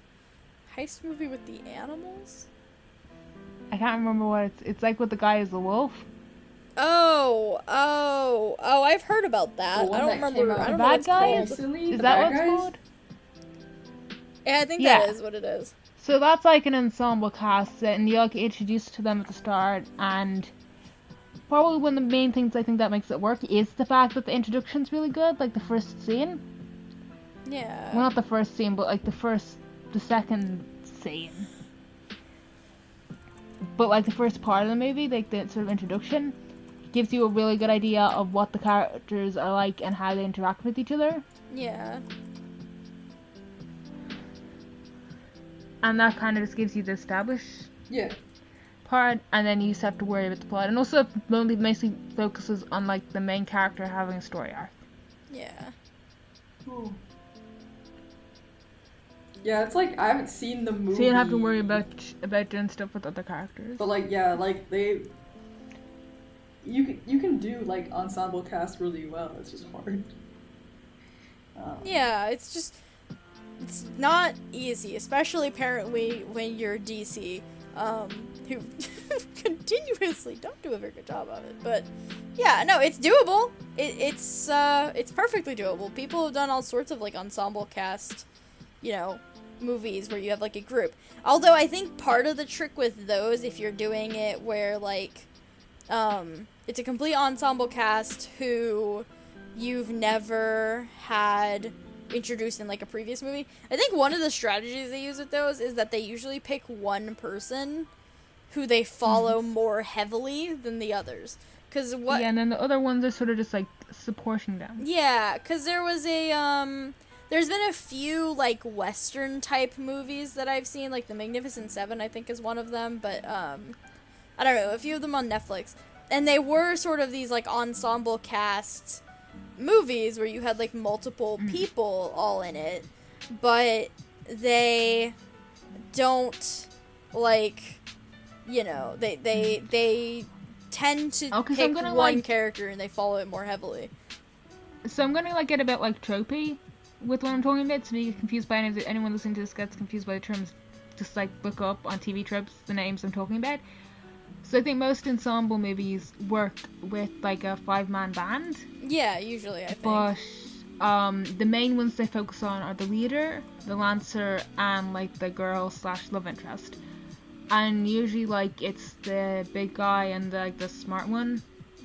heist movie with the animals? I can't remember what it's with the guy as a wolf. Oh, I've heard about that. I don't remember. I don't know what it's called. Is that what it's called? Yeah, I think Yeah. that is what it is. So that's an ensemble cast, and you get introduced to them at the start, and probably one of the main things I think that makes it work is the fact that the introduction's really good, like the first scene. Yeah. Well, not the first scene, but like the second scene. But like the first part of the movie, like the sort of introduction, gives you a really good idea of what the characters are like and how they interact with each other. Yeah. And that kind of just gives you the established part, and then you just have to worry about the plot. And also, it mostly focuses on like the main character having a story arc. Yeah. Ooh. Yeah, it's like I haven't seen the movie. So you don't have to worry about doing stuff with other characters. But like, yeah, like you can do like ensemble cast really well. It's just hard. Yeah, it's not easy, especially apparently when you're DC, who continuously don't do a very good job of it. But yeah, no, it's doable. It's perfectly doable. People have done all sorts of like ensemble cast, movies where you have like a group. Although I think part of the trick with those, if you're doing it where like, it's a complete ensemble cast who you've never had introduced in like a previous movie. I think one of the strategies they use with those is that they usually pick one person who they follow more heavily than the others. Yeah, and then the other ones are sort of just like supporting them. Yeah, because there was there's been a few like Western type movies that I've seen, like The Magnificent Seven, I think is one of them, but I don't know, a few of them on Netflix. And they were sort of these like ensemble cast movies where you had like multiple people all in it, but they don't like, they tend to pick one character and they follow it more heavily. So I'm gonna like get a bit like tropey with what I'm talking about, so you get confused by anyone listening to this gets confused by the terms. Just like look up on TV tropes the names I'm talking about. So I think most ensemble movies work with like a 5-man band. Yeah, usually I think. But the main ones they focus on are the leader, the lancer, and like the girl / love interest. And usually like it's the big guy and the smart one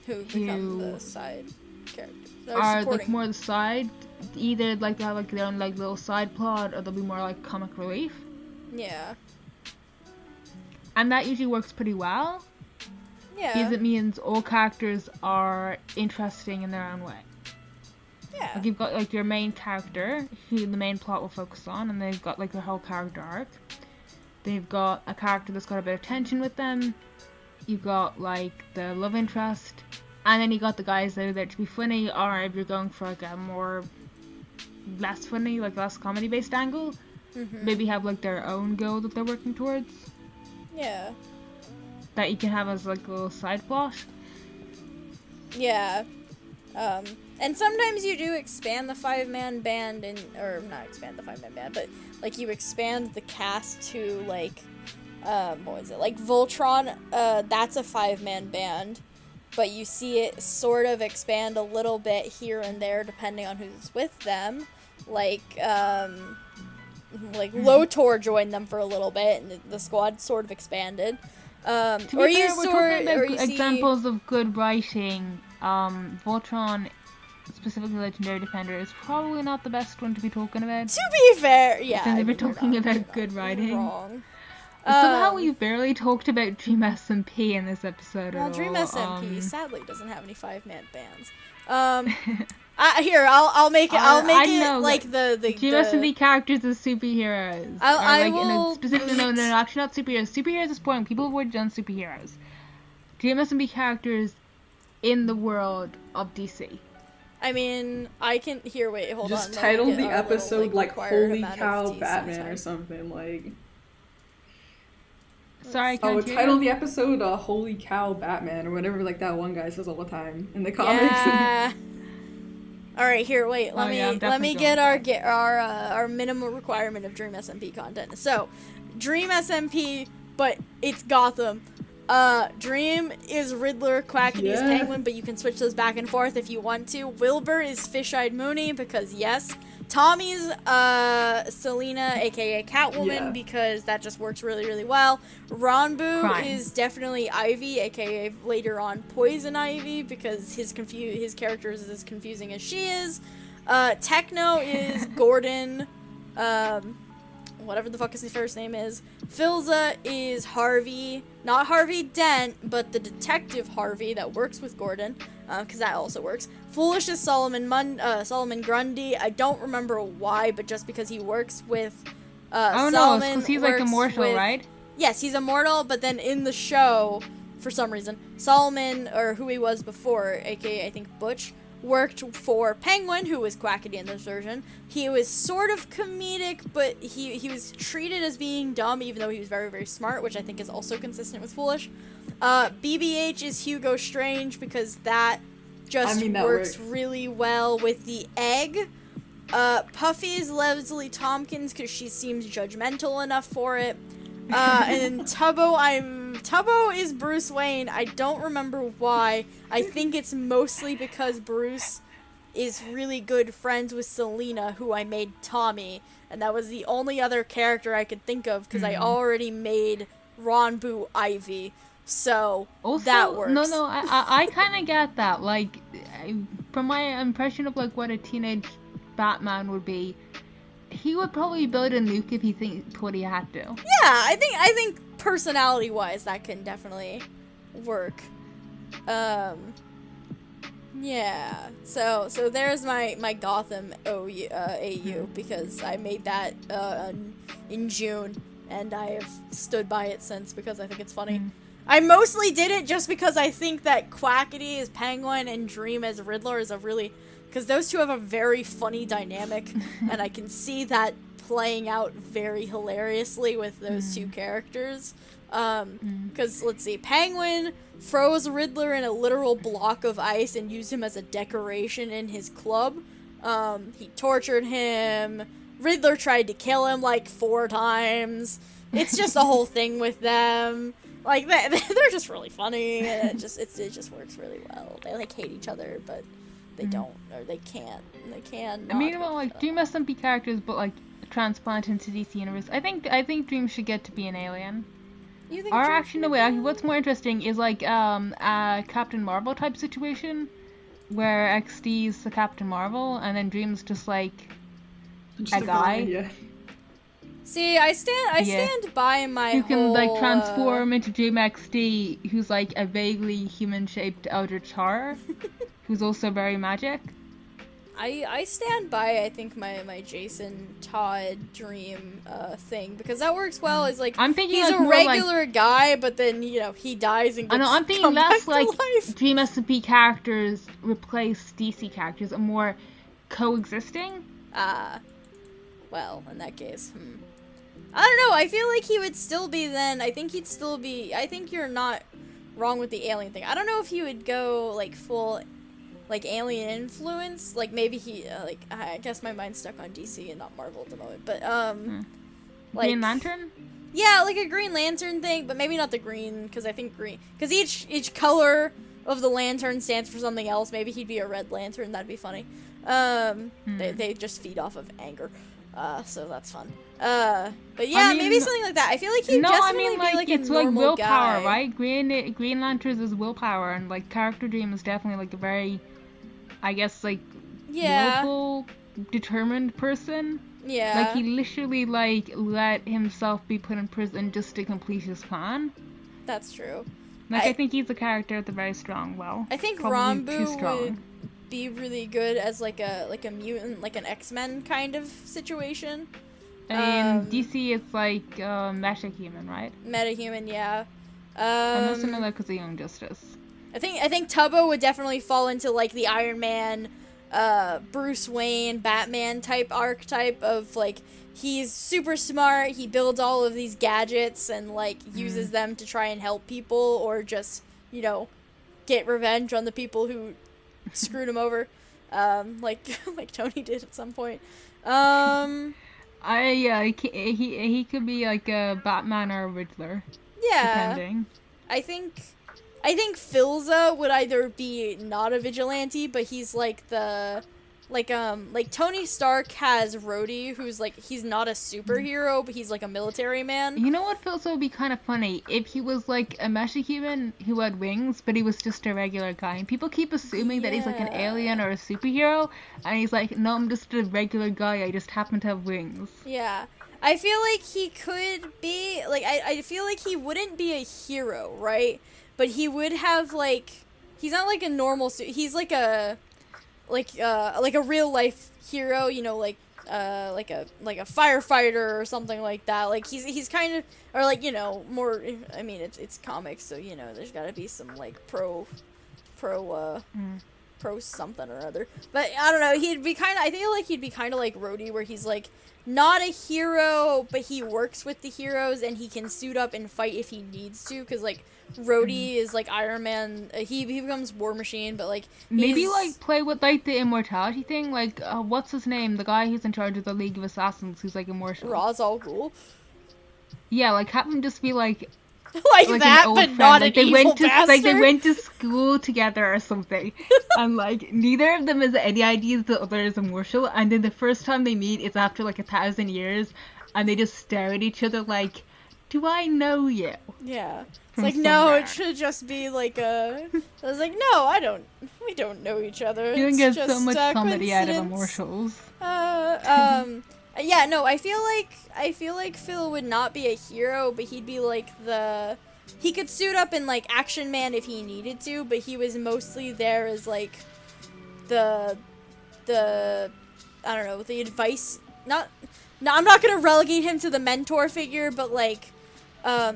who become the side characters. Are like more the side. Either like they have like their own like little side plot, or they'll be more like comic relief. Yeah. And that usually works pretty well. Yeah. Because it means all characters are interesting in their own way. Yeah. Like you've got like your main character, who the main plot will focus on, and they've got like their whole character arc. They've got a character that's got a bit of tension with them. You've got like the love interest, and then you got the guys that are there to be funny, or if you're going for like a more less funny, like less comedy based angle, maybe have like their own goal that they're working towards. Yeah. That you can have as like a little side plot. Yeah. And sometimes you do expand the 5-man band, or not expand the 5-man band, but like you expand the cast to like, what is it? Like Voltron, that's a 5-man band, but you see it sort of expand a little bit here and there depending on who's with them. Like Lotor joined them for a little bit, and the squad sort of expanded. Examples of good writing. Voltron, specifically Legendary Defender, is probably not the best one to be talking about. To be fair, yeah. Since we're talking about good writing. Wrong. Somehow we barely talked about Dream SMP in this episode at all. Dream SMP sadly doesn't have any 5-man bands. Here, I'll make it. Like the Dream SMP characters as superheroes. Specifically, no, actually not superheroes. Superheroes is boring. People have already done superheroes. Dream SMP characters in the world of DC. I mean, I can wait, hold on. Just title the episode like "Holy Cow, Batman" or something like. Sorry, title the episode "Holy Cow, Batman" or whatever, like that one guy says all the time in the comics. Yeah. All right, here, wait. Let me get our minimum requirement of Dream SMP content. So, Dream SMP, but it's Gotham. Dream is Riddler, Quack, and he's Penguin, but you can switch those back and forth if you want to. Wilbur is Fish-Eyed Mooney, because yes, Tommy's Selena, aka Catwoman, because that just works really, really well. Ranbu Crime. is definitely Ivy, aka later on Poison Ivy, because his character is as confusing as she is. Techno is Gordon, whatever the fuck his first name is. Filza is Harvey, not Harvey Dent, but the detective Harvey that works with Gordon, because that also works. Foolish is Solomon Grundy. I don't remember why, but just because he works with Solomon, because he's like immortal, right? Yes, he's immortal, but then in the show, for some reason, Solomon, or who he was before, aka I think Butch, worked for Penguin, who was Quackity in this version. He was sort of comedic, but he was treated as being dumb, even though he was very, very smart, which I think is also consistent with Foolish. BBH is Hugo Strange, because that just works really well with the egg. Puffy is Leslie Tompkins, because she seems judgmental enough for it. And Tubbo is Bruce Wayne. I don't remember why. I think it's mostly because Bruce is really good friends with Selena, who I made Tommy, and that was the only other character I could think of, because I already made Ranbu Ivy, so also, that works. No, I kind of get that. Like, from my impression of like what a teenage Batman would be, he would probably build a nuke if he thinks what he had to. Yeah, I think personality-wise, that can definitely work. Yeah. So there's my Gotham AU, because I made that in June, and I have stood by it since, because I think it's funny. I mostly did it just because I think that Quackity as Penguin and Dream as Riddler is a really... because those two have a very funny dynamic, and I can see that playing out very hilariously with those two characters. Because, let's see, Penguin froze Riddler in a literal block of ice and used him as a decoration in his club. He tortured him. Riddler tried to kill him like 4 times. It's just a whole thing with them. Like, they're just really funny, and it just works really well. They, like, hate each other, but... they don't, or they can't. They can. I mean, well, like Dream SMP characters, but like transplant into DC universe. I think Dream should get to be an alien. You think? Or actually, no wait. What's more interesting is like a Captain Marvel type situation, where XD's the Captain Marvel, and then Dream's just like a guy. Yeah. See, I stand by my who can whole, like transform into Dream XD, who's like a vaguely human-shaped Eldritch Horror, who's also very magic. I stand by, I think, my Jason Todd Dream thing, because that works well. Is like, I'm thinking he's like a more regular guy, but then he dies and gets I'm thinking come less back like to life. Dream SMP characters replace DC characters, and more coexisting. Well, in that case, I don't know. I feel like he would still be then. I think he'd still be. I think you're not wrong with the alien thing. I don't know if he would go like full, like alien influence. Like maybe he like I guess my mind's stuck on DC and not Marvel at the moment. But like Green Lantern. Yeah, like a Green Lantern thing, but maybe not the green, because I think green, because each color of the lantern stands for something else. Maybe he'd be a Red Lantern. That'd be funny. They just feed off of anger. So that's fun. But yeah, I mean, maybe something like that. I feel like he'd definitely be like it's a normal like willpower, guy. right? Green Lanterns is willpower, and like character Dream is definitely like a very, I guess, like willful, determined person. Yeah. Like he literally like let himself be put in prison just to complete his plan. That's true. Like I think he's a character that's very strong. Well, I think Ranbu would be really good as like a mutant, like an X-Men kind of situation. In DC, it's like metahuman, right? Metahuman, yeah. And that's another because of Young Justice. I think Tubbo would definitely fall into like the Iron Man, Bruce Wayne, Batman type archetype of like he's super smart. He builds all of these gadgets and like uses them to try and help people or just get revenge on the people who screwed him over, like Tony did at some point. He could be like a Batman or a Riddler. Yeah. Depending. I think Filza would either be not a vigilante, but he's like the like Tony Stark has Rhodey, who's like, he's not a superhero, but he's like a military man. You know what feels would be kind of funny? If he was like a mecha-human who had wings, but he was just a regular guy. And people keep assuming that he's like an alien or a superhero, and he's like, no, I'm just a regular guy, I just happen to have wings. Yeah. I feel like he could be, like, I feel like he wouldn't be a hero, right? But he would have, like, he's not like a normal, he's like a real life hero, you know, like a firefighter or something like that. Like he's kind of, or like, you know, more, I mean, it's comics, so, you know, there's gotta be some like pro something or other. But I don't know, he'd be kind of, I feel like he'd be kind of like Rhodey, where he's like not a hero, but he works with the heroes and he can suit up and fight if he needs to, because like Rhodey is like Iron Man. He becomes War Machine, but like maybe like play with like the immortality thing. Like what's his name? The guy who's in charge of the League of Assassins, who's like immortal. Ra's al Ghul. Yeah, like have him just be like like that, but friend. Not like an evil bastard. Like they went to school together or something, and like neither of them has any idea the other is immortal. And then the first time they meet is after like 1,000 years, and they just stare at each other like, "Do I know you?" Yeah. It's like, no, it should just be like a... I was like, no, I don't... We don't know each other. You can get so much comedy out of immortals. Yeah, no, I feel like Phil would not be a hero, but he'd be like the... He could suit up in, like, Action Man if he needed to, but he was mostly there as, like, the... I don't know, the advice... No, I'm not gonna relegate him to the mentor figure, but, like...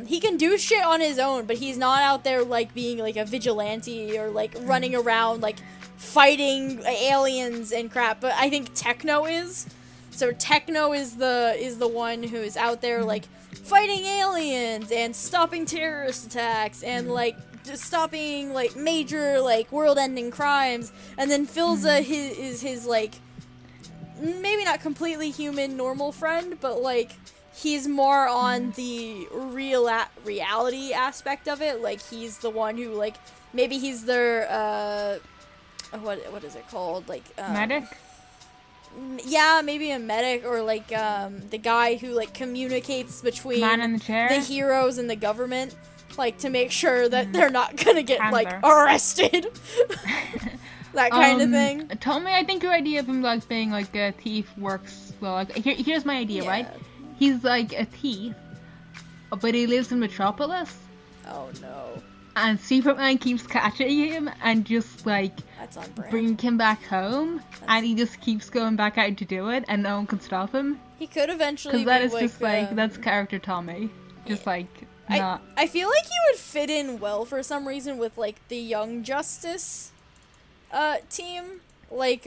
he can do shit on his own, but he's not out there, like, being, like, a vigilante or, like, running around, like, fighting aliens and crap. But I think Techno is. So Techno is the one who is out there, like, fighting aliens and stopping terrorist attacks and, like, just stopping, like, major, like, world-ending crimes. And then Philza is his, like, maybe not completely human, normal friend, but, like... He's more on the reality aspect of it. Like, he's the one who, like, maybe he's their, what is it called? Like, medic? Yeah, maybe a medic, or, like, the guy who, like, communicates between Man in the chair? The heroes and the government, like, to make sure that they're not gonna get, like, arrested. That kind of thing. Tommy, I think your idea of him, like, being, like, a thief works well. Like, here's my idea, right? He's like a thief, but he lives in Metropolis. Oh no. And Superman keeps catching him and just like bringing him back home, and he just keeps going back out to do it, and no one can stop him. He could eventually be that is like, just like, that's character Tommy. Just like, not. I feel like he would fit in well for some reason with like the Young Justice team. Like,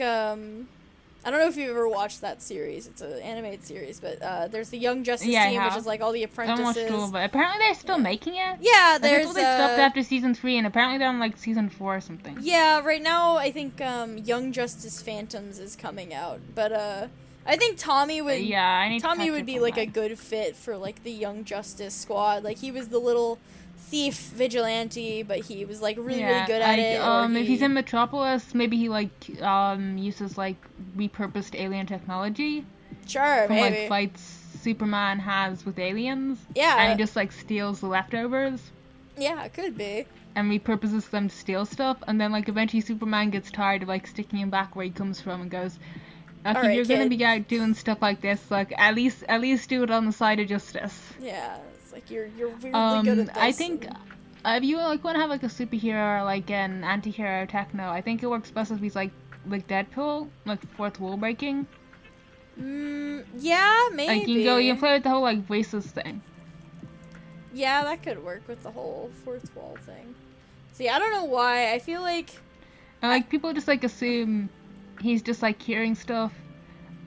I don't know if you've ever watched that series. It's an animated series, but there's the Young Justice team, which is like all the apprentices. I watched all of it. Apparently they're still making it. Yeah, there's. I thought they stopped after season 3, and apparently they're on like season 4 or something. Yeah, right now I think Young Justice Phantoms is coming out, but I think Tommy would. Tommy would be like a good fit for like the Young Justice squad. Like he was the little thief vigilante, but he was like really good at it. If he's in Metropolis, maybe he like uses like repurposed alien technology. Sure, from, maybe. Like fights Superman has with aliens. Yeah. And he just like steals the leftovers. Yeah, it could be. And repurposes them to steal stuff, and then like eventually Superman gets tired of like sticking him back where he comes from and goes, okay, right, you're gonna be out doing stuff like this, like at least do it on the side of justice. Yeah. Like you're really good at this. I think if you like want to have like a superhero or like an anti-hero Techno, I think it works best if he's like Deadpool, like fourth wall breaking. Yeah, maybe. Like you can play with the whole like voices thing. Yeah, that could work with the whole fourth wall thing. See, I don't know why. I feel like people just like assume he's just like hearing stuff,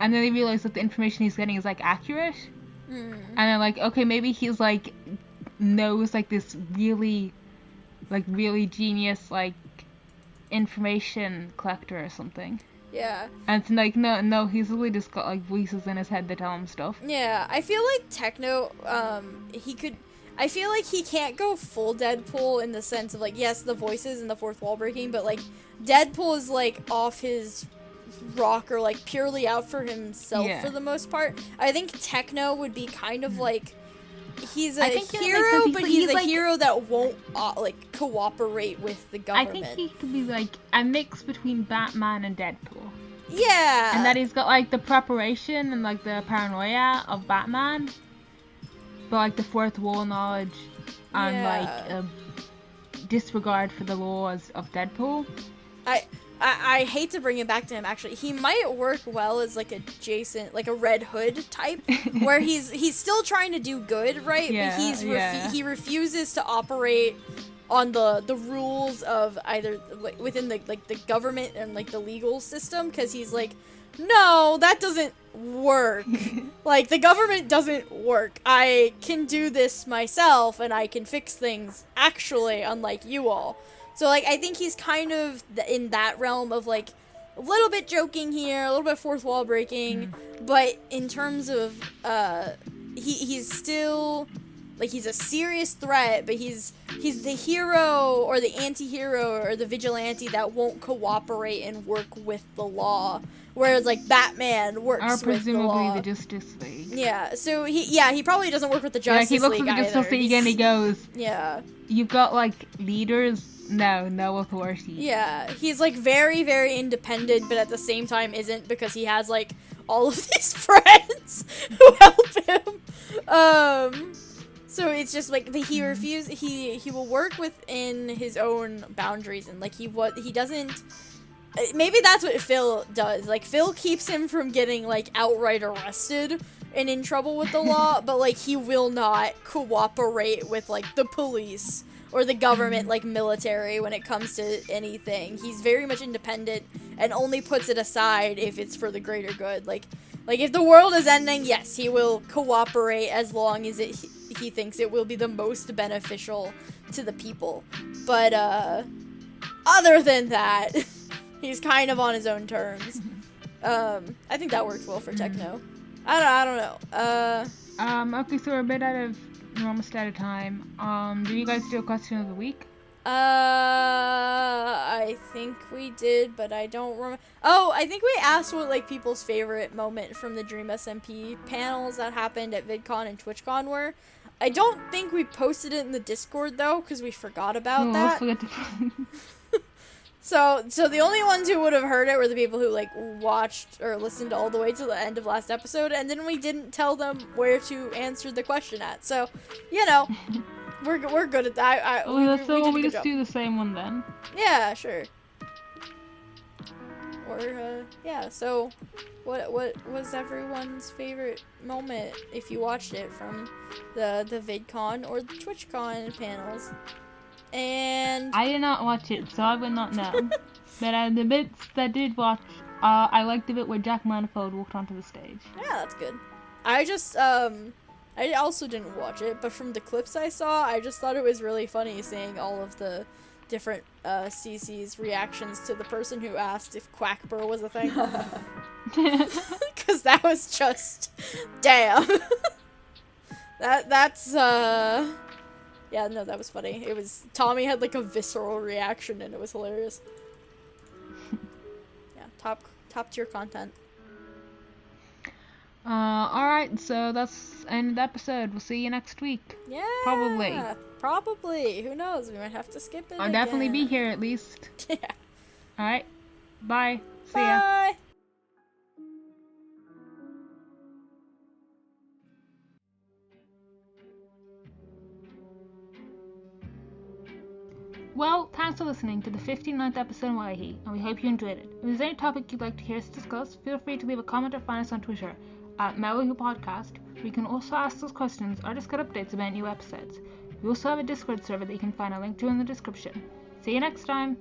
and then they realize that the information he's getting is like accurate. And they're like, okay, maybe he's like knows like this really genius like information collector or something. Yeah. And it's like no, he's really just got like voices in his head that tell him stuff. Yeah, I feel like Techno, I feel like he can't go full Deadpool in the sense of like, yes, the voices and the fourth wall breaking, but like Deadpool is like off his rock or like purely out for himself Yeah. for the most part. I think Techno would be kind of like he's a I think that makes hero, sense. but He's he's a like- hero that won't like cooperate with the I government. think he could be like a mix between Batman and Deadpool. Yeah. And that he's got like the preparation and like the paranoia of Batman, but like the fourth wall knowledge and Yeah. like disregard for the laws of Deadpool. I hate to bring it back to him. Actually, he might work well as like adjacent, like a Red Hood type, where he's still trying to do good, right? Yeah, But yeah. he refuses to operate on the rules of either like, within the like the government and like the legal system, because he's like, no, that doesn't work. Like the government doesn't work. I can do this myself, and I can fix things. Actually, unlike you all. So, like, I think he's kind of in that realm of, like, a little bit joking here, a little bit fourth wall breaking, but in terms of, he's still, like, he's a serious threat, but he's the hero or the anti-hero or the vigilante that won't cooperate and work with the law, whereas, like, Batman works Or with the presumably law. the Justice League. Yeah, so he probably doesn't work with the Yeah, Justice he looks League at the Justice either. League and he goes, Yeah. you've got like leaders, no authority. Yeah, he's like very, very independent, but at the same time isn't, because he has like all of these friends who help him. So it's just like he refuses. He will work within his own boundaries, and like he doesn't. Maybe that's what Phil does. Like Phil keeps him from getting like outright arrested and in trouble with the law, but like he will not cooperate with like the police or the government, like military, when it comes to anything. He's very much independent and only puts it aside if it's for the greater good. Like if the world is ending, yes, he will cooperate as long as he thinks it will be the most beneficial to the people. But other than that, he's kind of on his own terms. I think that works well for Techno. I don't know. Okay, so we're a bit out of normal standard time. Do you guys do a question of the week? I think we did, but I don't remember. Oh, I think we asked what like people's favorite moment from the Dream SMP panels that happened at VidCon and TwitchCon were. I don't think we posted it in the Discord though, because we forgot about that. Forget to... So the only ones who would have heard it were the people who like watched or listened all the way to the end of last episode, and then we didn't tell them where to answer the question at. So, you know, we're good at that. We did a we good just job. do the same one then. Yeah, sure. Or yeah. So, what was everyone's favorite moment if you watched it from the VidCon or the TwitchCon panels? And I did not watch it, so I would not know. But the bits that did watch, I liked the bit where Jack Manifold walked onto the stage. yeah, that's good. I just I also didn't watch it, but from the clips I saw, I just thought it was really funny seeing all of the different CC's reactions to the person who asked if Quackbur was a thing. Because that was just damn. that's yeah, no, that was funny. It was Tommy had like a visceral reaction and it was hilarious. Yeah, top tier content. Alright, so that's the end of the episode. We'll see you next week. Yeah. Probably. Who knows? We might have to skip it. I'll definitely be again. here at least. Yeah. Alright. Bye. See ya. Bye. Well, thanks for listening to the 59th episode of Mellohi, and we hope you enjoyed it. If there's any topic you'd like to hear us discuss, feel free to leave a comment or find us on Twitter at Mellohi Podcast, where you can also ask us questions or just get updates about new episodes. We also have a Discord server that you can find a link to in the description. See you next time!